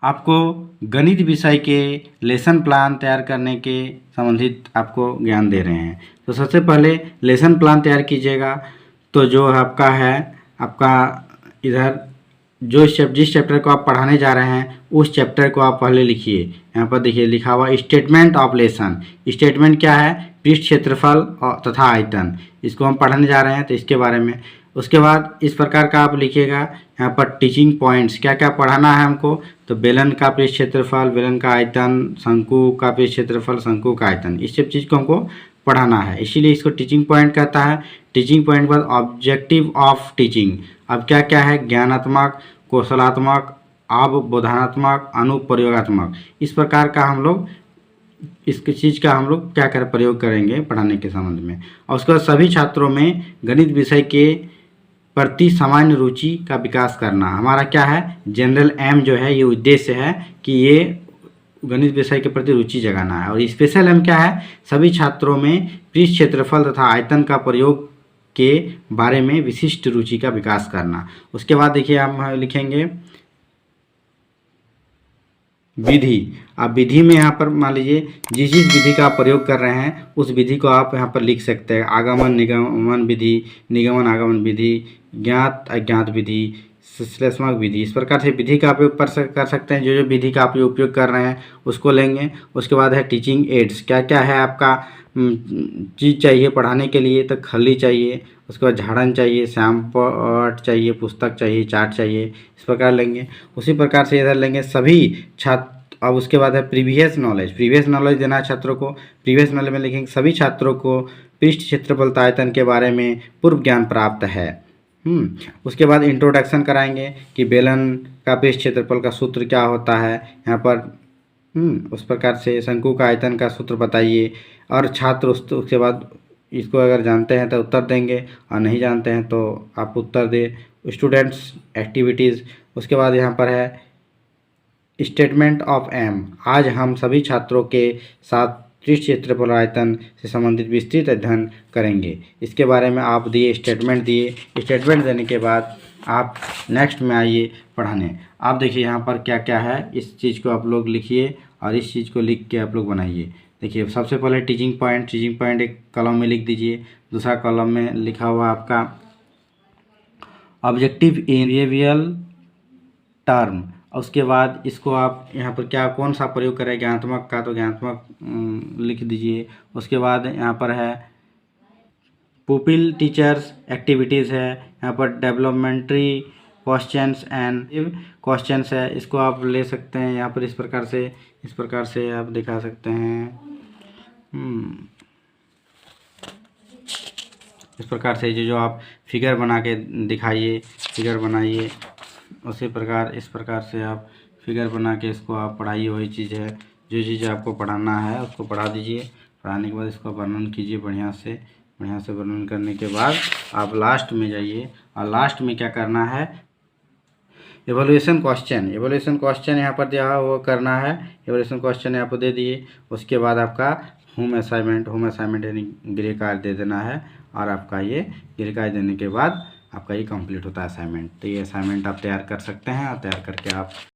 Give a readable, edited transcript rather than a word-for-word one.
आपको गणित विषय के लेसन प्लान तैयार करने के संबंधित आपको ज्ञान दे रहे हैं। तो सबसे पहले लेसन प्लान तैयार कीजिएगा। तो जो आपका है, आपका इधर जिस चैप्टर को आप पढ़ाने जा रहे हैं उस चैप्टर को आप पहले लिखिए। यहाँ पर देखिए लिखा हुआ स्टेटमेंट ऑफ लेसन। स्टेटमेंट क्या है? पृष्ठ क्षेत्रफल तथा आयतन। इसको हम पढ़ाने जा रहे हैं तो इसके बारे में। उसके बाद इस प्रकार का आप लिखिएगा यहाँ पर टीचिंग पॉइंट्स, क्या क्या पढ़ाना है हमको। तो बेलन का पृष्ठ क्षेत्रफल, बेलन का आयतन, शंकु का पृष्ठ क्षेत्रफल, शंकु का आयतन, इस सब चीज़ को हमको पढ़ाना है, इसीलिए इसको टीचिंग पॉइंट कहता है। टीचिंग पॉइंट के बाद ऑब्जेक्टिव ऑफ टीचिंग। अब क्या क्या है? ज्ञानात्मक, कौशलात्मक, अवबोधनात्मक, अनुप्रयोगात्मक। इस प्रकार का हम लोग इस चीज़ का हम लोग क्या कर प्रयोग करेंगे पढ़ाने के संबंध में। और उसके बाद सभी छात्रों में गणित विषय के प्रति सामान्य रुचि का विकास करना। हमारा क्या है? जनरल एम जो है, ये उद्देश्य है कि ये गणित विषय के प्रति रुचि जगाना है। और स्पेशल एम क्या है? सभी छात्रों में पृष्ठ क्षेत्रफल तथा आयतन का प्रयोग के बारे में विशिष्ट रुचि का विकास करना। उसके बाद देखिए हम लिखेंगे विधि। आप विधि में यहाँ पर मान लीजिए जिस विधि का आप प्रयोग कर रहे हैं उस विधि को आप यहाँ पर लिख सकते हैं। आगमन निगमन विधि, निगमन आगमन विधि, ज्ञात अज्ञात विधि, विश्लेषणात्मक विधि। इस प्रकार से विधि का उपयोग कर सकते हैं। जो विधि का आप उपयोग कर रहे हैं उसको लेंगे। उसके बाद है टीचिंग एड्स। क्या क्या है आपका चीज़ चाहिए पढ़ाने के लिए? तो खली चाहिए, उसके बाद झाड़न चाहिए, श्यामपट्ट चाहिए, पुस्तक चाहिए, चार्ट चाहिए, इस प्रकार लेंगे। उसी प्रकार से इधर लेंगे सभी छात्र। अब उसके बाद है प्रीवियस नॉलेज। प्रीवियस नॉलेज देना है छात्रों को। प्रीवियस नॉलेज में लिखेंगे सभी छात्रों को पृष्ठ क्षेत्रफल तथा आयतन के बारे में पूर्व ज्ञान प्राप्त है। उसके बाद इंट्रोडक्शन कराएंगे कि बेलन का पृष्ठ क्षेत्रफल का सूत्र क्या होता है यहाँ पर। उस प्रकार से शंकु का आयतन का सूत्र बताइए। और छात्र उसके बाद इसको अगर जानते हैं तो उत्तर देंगे और नहीं जानते हैं तो आप उत्तर दें। Students activities. उसके बाद यहाँ पर है स्टेटमेंट ऑफ एम। आज हम सभी छात्रों के साथ पृष्ठ क्षेत्रफल आयतन से संबंधित विस्तृत अध्ययन करेंगे। इसके बारे में आप दिए, स्टेटमेंट दिए। स्टेटमेंट देने के बाद आप नेक्स्ट में आइए पढ़ाने। आप देखिए यहाँ पर क्या क्या है, इस चीज़ को आप लोग लिखिए और इस चीज़ को लिख के आप लोग बनाइए। देखिए सबसे पहले टीचिंग पॉइंट एक कॉलम में लिख दीजिए। दूसरा कॉलम में लिखा हुआ आपका ऑब्जेक्टिव इन बिहेवियरल टर्म। उसके बाद इसको आप यहाँ पर क्या कौन सा प्रयोग करें? ज्ञानात्मक का, तो ज्ञानात्मक लिख दीजिए। उसके बाद यहाँ पर है पुपिल टीचर्स एक्टिविटीज़ है। यहाँ पर डेवलपमेंट्री क्वेश्चंस एंड क्वेश्चंस है, इसको आप ले सकते हैं यहाँ पर। इस प्रकार से आप दिखा सकते हैं। इस प्रकार से जो आप फिगर बना के दिखाइए, फिगर बनाइए। उसी प्रकार इस प्रकार से आप फिगर बना के इसको आप पढ़ाइए। वही चीज़ है, जो चीज़ आपको पढ़ाना है उसको पढ़ा दीजिए। पढ़ाने के बाद इसको वर्णन कीजिए बढ़िया से वर्णन करने के बाद आप लास्ट में जाइए। और लास्ट में क्या करना है? एवोल्यूशन क्वेश्चन यहाँ पर दिया वो करना है। एवोल्यूशन क्वेश्चन यहाँ पर दे दिए। उसके बाद आपका होम असाइनमेंट यानी गृह कार्य दे देना है। और आपका ये गृह कार्य देने के बाद आपका ये कंप्लीट होता है असाइनमेंट। तो ये असाइनमेंट आप तैयार कर सकते हैं और तैयार करके आप